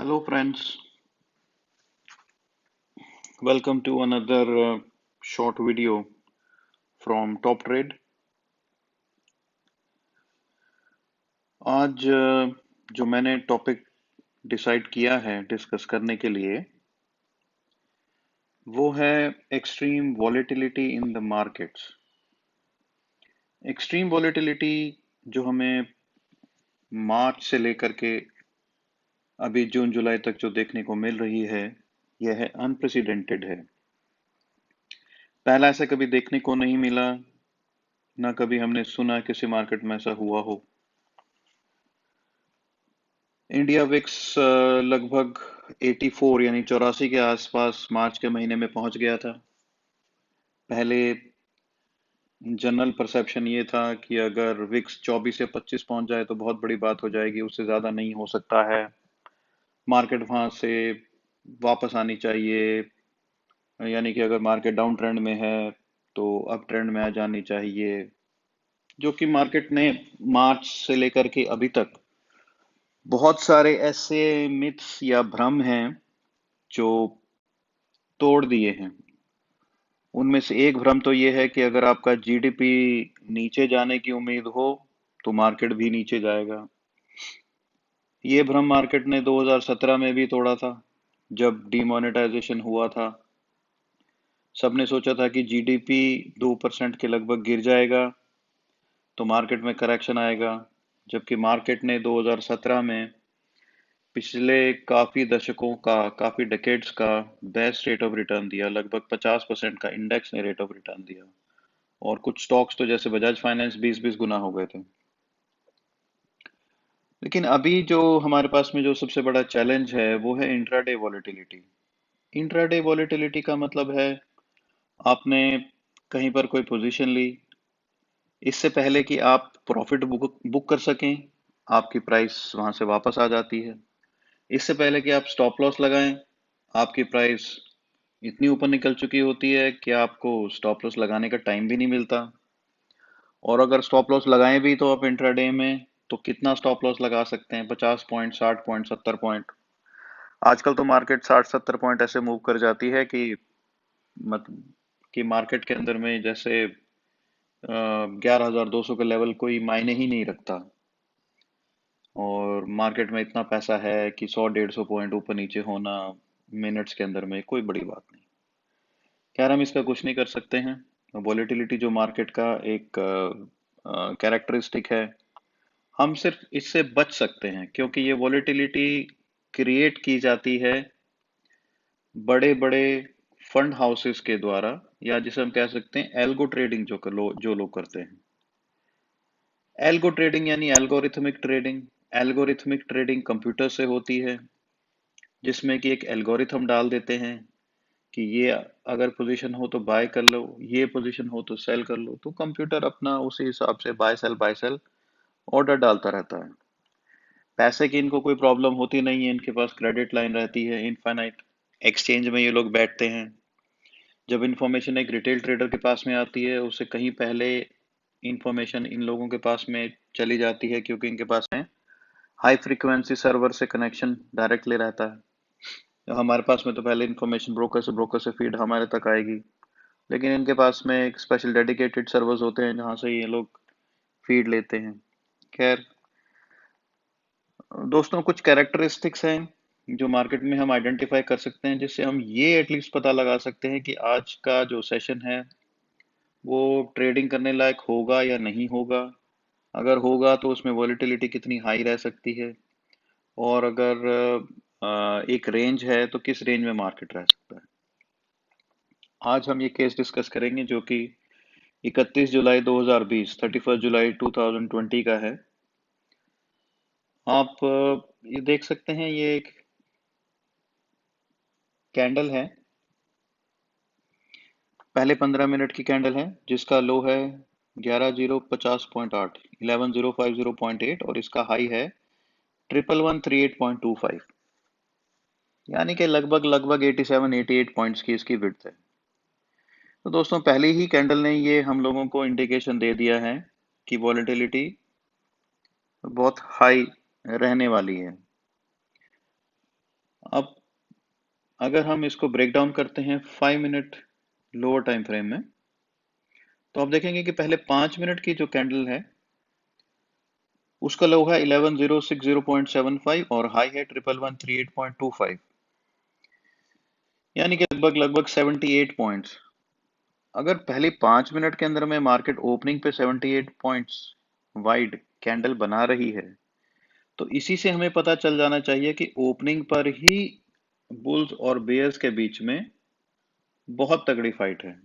Hello, friends. Welcome to another short video from Top Trade. आज जो मैंने topic decide किया है डिस्कस करने के लिए वो है extreme volatility in the markets. Extreme volatility जो हमें मार्च से लेकर के अभी जून जुलाई तक जो देखने को मिल रही है यह है अनप्रेसिडेंटेड है। पहला ऐसा कभी देखने को नहीं मिला, ना कभी हमने सुना किसी मार्केट में ऐसा हुआ हो। इंडिया विक्स लगभग 84 यानी 84 के आसपास मार्च के महीने में पहुंच गया था। पहले जनरल परसेप्शन ये था कि अगर विक्स 24 से 25 पहुंच जाए तो बहुत बड़ी बात हो जाएगी, उससे ज्यादा नहीं हो सकता है। मार्केट वहां से वापस आनी चाहिए, यानी कि अगर मार्केट डाउन ट्रेंड में है तो अप ट्रेंड में आ जानी चाहिए, जो कि मार्केट ने मार्च से लेकर के अभी तक बहुत सारे ऐसे मिथ्स या भ्रम हैं जो तोड़ दिए हैं। उनमें से एक भ्रम तो ये है कि अगर आपका जीडीपी नीचे जाने की उम्मीद हो तो मार्केट भी नीचे जाएगा। ये भ्रम मार्केट ने 2017 में भी तोड़ा था, जब डिमोनेटाइजेशन हुआ था। सबने सोचा था कि जीडीपी 2% के लगभग गिर जाएगा तो मार्केट में करेक्शन आएगा, जबकि मार्केट ने 2017 में पिछले काफी दशकों का, काफी डेकेड्स का बेस्ट रेट ऑफ रिटर्न दिया। लगभग 50% का इंडेक्स ने रेट ऑफ रिटर्न दिया, और कुछ स्टॉक्स तो जैसे बजाज फाइनेंस 20-20 गुना हो गए थे। लेकिन अभी जो हमारे पास में जो सबसे बड़ा चैलेंज है वो है इंट्राडे वॉलेटिलिटी। इंट्राडे वॉलेटिलिटी का मतलब है आपने कहीं पर कोई पोजीशन ली, इससे पहले कि आप प्रॉफिट बुक बुक कर सकें आपकी प्राइस वहां से वापस आ जाती है। इससे पहले कि आप स्टॉप लॉस लगाएं आपकी प्राइस इतनी ऊपर निकल चुकी होती है कि आपको स्टॉप लॉस लगाने का टाइम भी नहीं मिलता। और अगर स्टॉप लॉस लगाएं भी तो आप इंट्राडे में तो कितना स्टॉप लॉस लगा सकते हैं? 50 पॉइंट, 60 पॉइंट, 70 पॉइंट। आजकल तो मार्केट 60-70 पॉइंट ऐसे मूव कर जाती है कि मत कि मार्केट के अंदर में जैसे 11,200 का लेवल कोई मायने ही नहीं रखता, और मार्केट में इतना पैसा है कि 100-150 पॉइंट ऊपर नीचे होना मिनट्स के अंदर में कोई बड़ी बात नहीं। खैर, हम इसका कुछ नहीं कर सकते हैं। वॉलेटिलिटी जो मार्केट का एक कैरेक्टरिस्टिक है, हम सिर्फ इससे बच सकते हैं, क्योंकि ये वॉलेटिलिटी क्रिएट की जाती है बड़े बड़े फंड हाउसेस के द्वारा, या जिसे हम कह सकते हैं एल्गो ट्रेडिंग, जो लोग करते हैं। एल्गो ट्रेडिंग यानी algorithmic trading. Algorithmic trading computer से होती है, जिसमें कि एक एल्गोरिथम डाल देते हैं कि ये अगर पोजीशन हो तो बाय कर लो, ये पोजीशन हो तो सेल कर लो, तो कंप्यूटर अपना उसी हिसाब से बाय सेल ऑर्डर डालता रहता है। पैसे की इनको कोई प्रॉब्लम होती नहीं है, इनके पास क्रेडिट लाइन रहती है इनफाइनाइट। एक्सचेंज में ये लोग बैठते हैं। जब इंफॉर्मेशन एक रिटेल ट्रेडर के पास में आती है, उससे कहीं पहले इंफॉर्मेशन इन लोगों के पास में चली जाती है, क्योंकि इनके पास में हाई फ्रीक्वेंसी सर्वर से कनेक्शन डायरेक्टली रहता है। तो हमारे पास में तो पहले इंफॉर्मेशन ब्रोकर से फीड हमारे तक आएगी, लेकिन इनके पास में एक स्पेशल डेडिकेटेड सर्वर्स होते हैं जहाँ से ये लोग फीड लेते हैं। खैर दोस्तों, कुछ कैरेक्टरिस्टिक्स हैं जो मार्केट में हम आइडेंटिफाई कर सकते हैं, जिससे हम ये एटलीस्ट पता लगा सकते हैं कि आज का जो सेशन है वो ट्रेडिंग करने लायक होगा या नहीं होगा। अगर होगा तो उसमें वॉलेटिलिटी कितनी हाई रह सकती है, और अगर एक रेंज है तो किस रेंज में मार्केट रह सकता है। आज हम ये केस डिस्कस करेंगे जो कि 31 जुलाई 2020, 31 जुलाई 2020 का है। आप ये देख सकते हैं, ये एक कैंडल है, पहले 15 मिनट की कैंडल है, जिसका लो है 11,050.8, 11,050.8, और इसका हाई है 11,138.25, यानी कि लगभग लगभग 87-88 पॉइंट्स की इसकी विड्थ है। तो दोस्तों, पहली ही कैंडल ने ये हम लोगों को इंडिकेशन दे दिया है कि वॉलेटिलिटी बहुत हाई रहने वाली है। अब अगर हम इसको ब्रेक डाउन करते हैं 5 मिनट लोअर टाइम फ्रेम में, तो आप देखेंगे कि पहले 5 मिनट की जो कैंडल है उसका लो है 11,060.75 और हाई है 11,138.25, यानी कि लगभग लगभग 78 पॉइंट्स। अगर पहले 5 मिनट के अंदर में मार्केट ओपनिंग पे 78 पॉइंट्स वाइड कैंडल बना रही है, तो इसी से हमें पता चल जाना चाहिए कि ओपनिंग पर ही बुल्स और बेयर्स के बीच में बहुत तगड़ी फाइट है।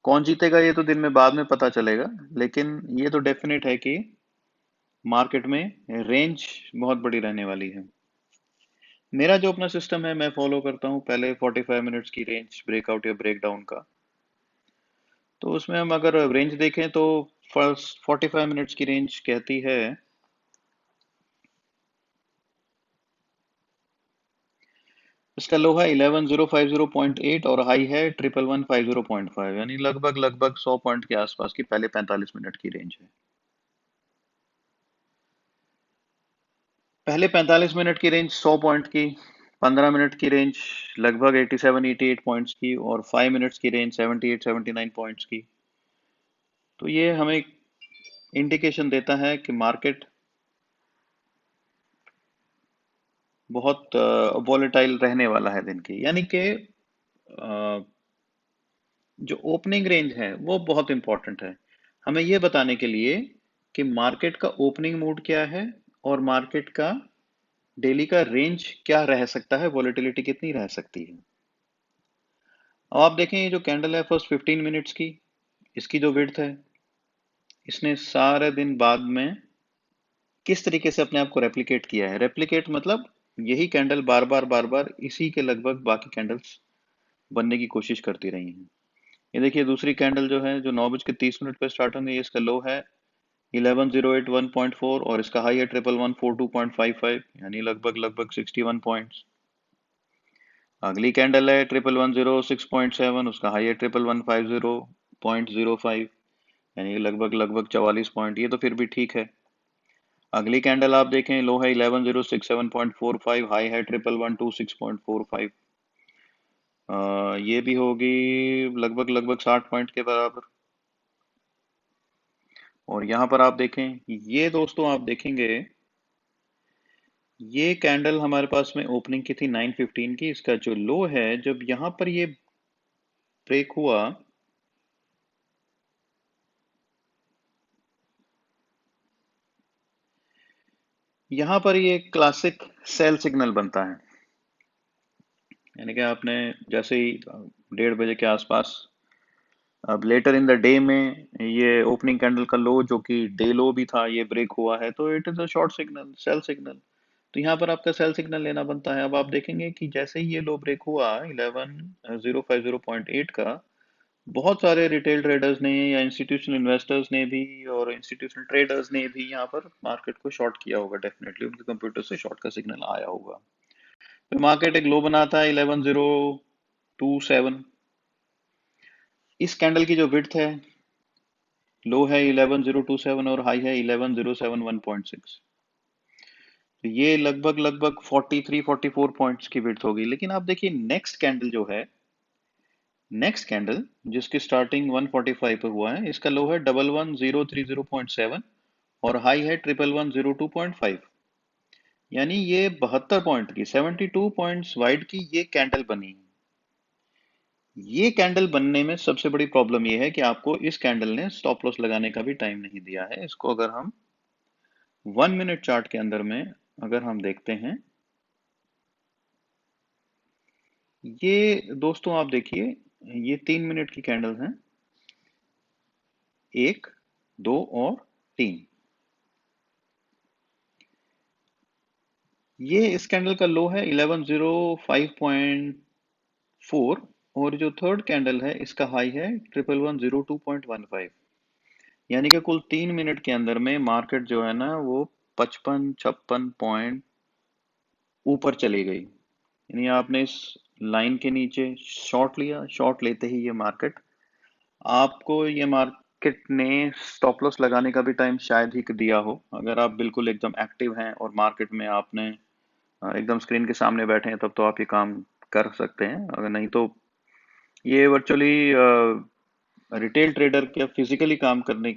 कौन जीतेगा ये तो दिन में बाद में पता चलेगा, लेकिन ये तो डेफिनेट है कि मार्केट में रेंज बहुत बड़ी रहने वाली है। मेरा जो अपना सिस्टम है, मैं फॉलो करता हूँ पहले 45 मिनट्स की रेंज ब्रेकआउट या ब्रेकडाउन का। तो उसमें हम अगर रेंज देखें तो फर्स्ट 45 मिनट्स की रेंज कहती है इसका लो है 11,050.8 और हाई है 11,150.5, यानी लगभग लगभग 100 पॉइंट के आसपास की पहले 45 मिनट की रेंज है। पहले 45 मिनट की रेंज 100 पॉइंट की, 15 मिनट की रेंज लगभग 87-88 पॉइंट्स की, और 5 मिनट्स की रेंज 78-79 पॉइंट्स की। तो ये हमें इंडिकेशन देता है कि मार्केट बहुत वॉलेटाइल रहने वाला है दिन की, यानी कि जो ओपनिंग रेंज है वो बहुत इंपॉर्टेंट है हमें ये बताने के लिए कि मार्केट का ओपनिंग मूड क्या है और मार्केट का डेली का रेंज क्या रह सकता है, वॉलेटिलिटी कितनी रह सकती है। अब आप देखें ये जो कैंडल है फर्स्ट 15 मिनट्स की, इसकी जो विड्थ है, इसने सारे दिन बाद में किस तरीके से अपने आप को रेप्लिकेट किया है। रेप्लिकेट मतलब यही कैंडल बार बार इसी के लगभग बाकी कैंडल्स बनने की कोशिश करती रही हैं। ये देखिए दूसरी कैंडल जो है, जो 9:30 पे स्टार्ट होंगी, इसका लो है 11,081.4 और इसका हाई है 11,142.55, यानी लगभग लगभग 61 पॉइंट्स। अगली कैंडल है 11,106.7, उसका हाई है 11,150.05, यानी लगभग लगभग 44 पॉइंट। ये तो फिर भी ठीक है। अगली कैंडल आप देखें, लो है 11,067.45, हाई है 11,126.45। ये भी होगी लगभग लगभग 60 पॉइंट के बराबर। और यहाँ पर आप देखें, ये दोस्तों आप देखेंगे ये कैंडल हमारे पास में ओपनिंग की थी 9:15 की। इसका जो लो है, जब यहाँ पर ये ब्रेक हुआ, यहाँ पर ये क्लासिक सेल सिग्नल बनता है, यानी कि आपने जैसे ही 1:30 बजे के आसपास, अब लेटर इन द डे में ये ओपनिंग कैंडल का लो जो कि डे लो भी था, ये ब्रेक हुआ है, तो it is a short signal, cell signal. तो यहाँ पर आपका सेल सिग्नल लेना बनता है। अब आप देखेंगे कि जैसे ही ये लो ब्रेक हुआ 11,050.8 का, बहुत सारे रिटेल ट्रेडर्स ने या इंस्टीट्यूशनल इन्वेस्टर्स ने भी और इंस्टीट्यूशनल ट्रेडर्स ने भी यहाँ पर मार्केट को शॉर्ट किया होगा। डेफिनेटली उनके कंप्यूटर से शॉर्ट का सिग्नल आया होगा। फिर मार्केट एक लो बनाता है 11,027। इस कैंडल की जो विड्थ है, लो है 11,027 और हाई है 11,071.6, तो ये लगभग लगभग 43-44 पॉइंट्स की विड्थ होगी। लेकिन आप देखिए नेक्स्ट कैंडल जो है, नेक्स्ट कैंडल जिसकी स्टार्टिंग 145 पे हुआ है, इसका लो है 11,130.7 और हाई है 11,102.5, यानी ये 72 पॉइंट की, 72 पॉइंट्स वाइड की ये कैंडल बनी। ये कैंडल बनने में सबसे बड़ी प्रॉब्लम ये है कि आपको इस कैंडल ने स्टॉप लॉस लगाने का भी टाइम नहीं दिया है। इसको अगर हम 1 मिनट चार्ट के अंदर में अगर हम देखते हैं, ये दोस्तों आप देखिए, ये 3 मिनट की कैंडल हैं, 1, 2 और 3। ये इस कैंडल का लो है 11,005.4 और जो थर्ड कैंडल है इसका हाई है 11,102.15, यानी कि कुल 3 मिनट के अंदर में मार्केट जो है ना वो 55-56 पॉइंट ऊपर चली गई। यानी आपने इस लाइन के नीचे शॉर्ट लिया, शॉर्ट लेते ही ये मार्केट, आपको ये मार्केट ने स्टॉप लॉस लगाने का भी टाइम शायद ही दिया हो। अगर आप बिल्कुल एकदम एक्टिव हैं और मार्केट में आपने एकदम स्क्रीन के सामने बैठे हैं तब तो आप ये काम कर सकते हैं, अगर नहीं तो ये वर्चुअली रिटेल ट्रेडर के फिजिकली काम करने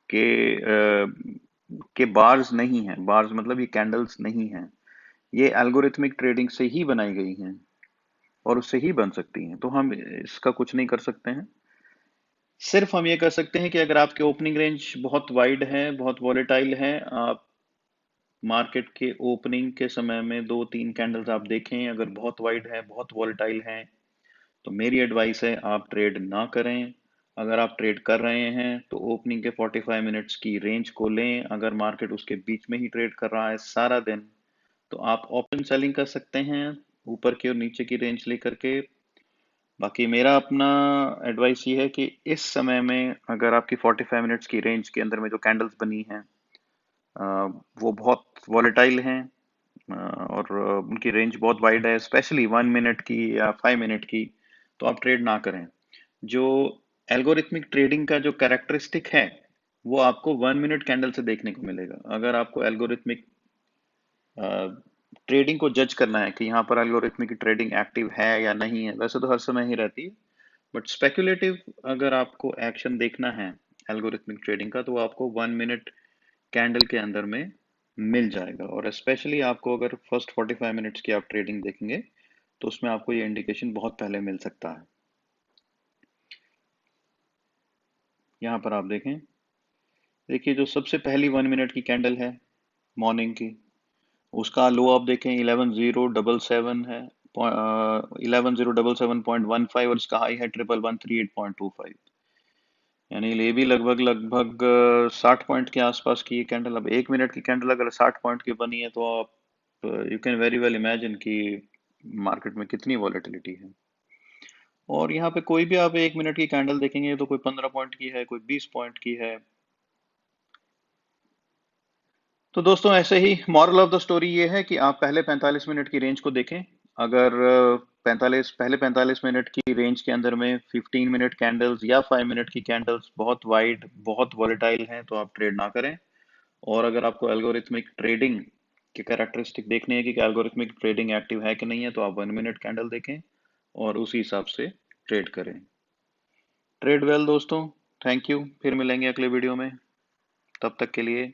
के के बार्स नहीं हैं। बार्स मतलब ये कैंडल्स नहीं हैं, ये एल्गोरिथमिक ट्रेडिंग से ही बनाई गई हैं और उससे ही बन सकती हैं, तो हम इसका कुछ नहीं कर सकते हैं। सिर्फ हम ये कर सकते हैं कि अगर आपके ओपनिंग रेंज बहुत वाइड है, बहुत वॉलेटाइल है, आप मार्केट के ओपनिंग के समय में दो तीन कैंडल्स आप देखें, अगर बहुत वाइड है, बहुत वॉलेटाइल है, तो मेरी एडवाइस है आप ट्रेड ना करें। अगर आप ट्रेड कर रहे हैं तो ओपनिंग के 45 मिनट्स की रेंज को लें। अगर मार्केट उसके बीच में ही ट्रेड कर रहा है सारा दिन, तो आप ओपन सेलिंग कर सकते हैं, ऊपर की और नीचे की रेंज लेकर के। बाकी मेरा अपना एडवाइस ये है कि इस समय में अगर आपकी 45 मिनट्स की रेंज के अंदर में जो कैंडल्स बनी हैं अ, वो बहुत वॉलेटाइल हैं, और उनकी रेंज बहुत वाइड है, स्पेशली 1 मिनट की या 5 मिनट की, तो आप ट्रेड ना करें। जो एल्गोरिथमिक ट्रेडिंग का जो कैरेक्टरिस्टिक है वो आपको 1 मिनट कैंडल से देखने को मिलेगा। अगर आपको एल्गोरिथमिक ट्रेडिंग को जज करना है कि यहाँ पर एल्गोरिथमिक ट्रेडिंग एक्टिव है या नहीं है, वैसे तो हर समय ही रहती है, बट स्पेकुलेटिव अगर आपको एक्शन देखना है एल्गोरिथमिक ट्रेडिंग का, तो वो आपको 1 मिनट कैंडल के अंदर में मिल जाएगा। और स्पेशली आपको अगर फर्स्ट 45 मिनट्स की आप ट्रेडिंग देखेंगे तो उसमें आपको ये इंडिकेशन बहुत पहले मिल सकता है। यहाँ पर आप देखें, देखिए जो सबसे पहली 1 मिनट की कैंडल है मॉर्निंग की, उसका लो आप देखें 11,077 है, 11,077.15, और इसका हाई है 11,138.25। यानी ये भी लगभग लगभग 60 पॉइंट के आसपास की ये कैंडल। अब 1 मिनट की कैंडल अगर 60 पॉइंट की बनी है तो आप you can very well imagine कि मार्केट में कितनी वॉलेटिलिटी है। और यहाँ पे कोई भी आप 1 मिनट की कैंडल देखेंगे तो कोई 15 पॉइंट की है, कोई 20 पॉइंट की है। तो दोस्तों ऐसे ही मॉरल ऑफ द स्टोरी ये है कि आप पहले 45 मिनट की रेंज को देखें। अगर 45 मिनट की रेंज के अंदर में 15 मिनट कैंडल्स या 5 मिनट की कैंडल्स बहुत वाइड, बहुत वॉलेटाइल हैं, तो आप ट्रेड ना करें। और अगर आपको एल्गोरिथमिक ट्रेडिंग के कैरेक्टरिस्टिक देखने हैं कि एल्गोरिथमिक ट्रेडिंग एक्टिव है कि नहीं है, तो आप 1 मिनट कैंडल देखें और उसी हिसाब से ट्रेड करें। ट्रेड वेल दोस्तों, थैंक यू, फिर मिलेंगे अगले वीडियो में, तब तक के लिए